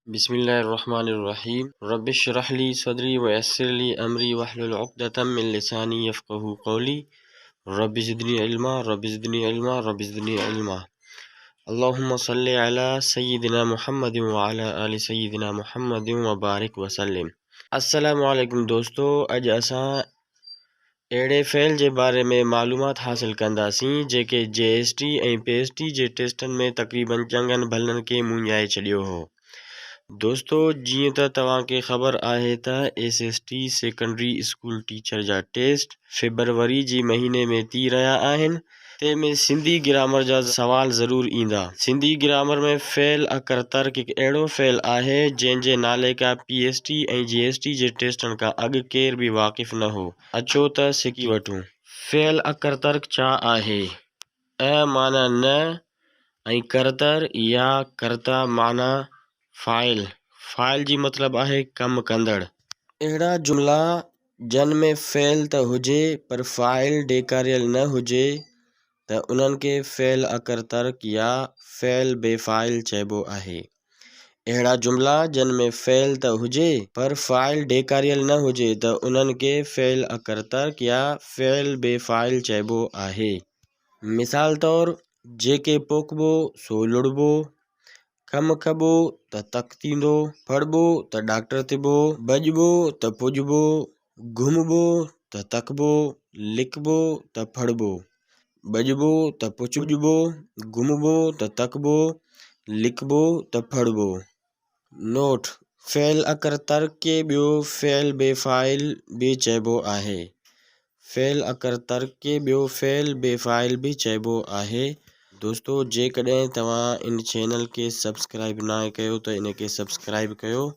बिस्मिल्लाहिर्रहमानिर्रहीम रब्बिश्रह ली सदरी वयस्सिर ली अमरी वहलुल उक़दतम मिन लिसानी यफ़क़हू क़ौली रब्बि ज़िदनी इल्मा अल्लाहुम्मा सल्लि अला सय्यिदिना मुहम्मदिन व अला आलि सय्यिदिना मुहम्मदिन व बारिक वसल्लिम। अस्सलामु अलैकुम दोस्तों, अज असां अहिड़े फ़ेल जे बारे में मालूमात हासिल कंदासीं जेके JST ऐं PST जे टेस्टनि में तक़रीबन चङनि भलनि खे मुंझाए छॾियो हो। दोस्तों, जीअं त तव्हांखे ख़बर आहे त SST सेकेंडरी स्कूल टीचर जा टेस्ट फेबरवरी जी महीने में थी रहिया आहिनि। तंहिंमें सिंधी ग्रामर जा सवाल ज़रूर ईंदा। सिंधी ग्रामर में फ़ेल अकर तर्क हिकु अहिड़ो फ़ेल आहे जंहिंजे नाले का PST ऐं JST जे टेस्टनि खां अॻु केर बि वाक़िफ़ न हो। अचो त सिखी वठूं। फ़ेल अकर तर्क छा आहे? माना न ऐं करतर या कर्ता माना फ़ाइल जी मतलब आहे कम कंदड़। अहिड़ा जुमला जन में फ़ेल त हुजे पर फ़ाइल ॾेखारियल न हुजे त उन्हनि खे फ़ेल अकर तर्क या फ़ेल बेफ़ाइल चइबो आहे। अहिड़ा जुमला जिन में फ़ेल त हुजे पर फ़ाइल ॾेखारियल न हुजे त उन्हनि खे फ़ेल अकर तर्क या फ़ेल बेफ़ाइल चइबो आहे। मिसाल तौर, जेके पोखबो सो लुड़बो, कमु कबो त तक थींदो, पढ़बो त डॉक्टर थिबो, बजबो त पुजबो, घुमबो त तकबो, लिखबो त पढ़बो, बजबो त पुजबो, घुमबो त तकबो, लिखबो त पढ़बो। नोट: फ़ेल अकर तर्क के ॿियो फ़ेल बेफ़ाइल भी चइबो आहे। फ़ेल अकर तर्क के ॿियो फ़ेल बेफ़ाइल भी चइबो आहे। दोस्तों, जेकॾहिं तव्हां इन चैनल खे सब्सक्राइब न कयो त इन खे सब्सक्राइब कयो।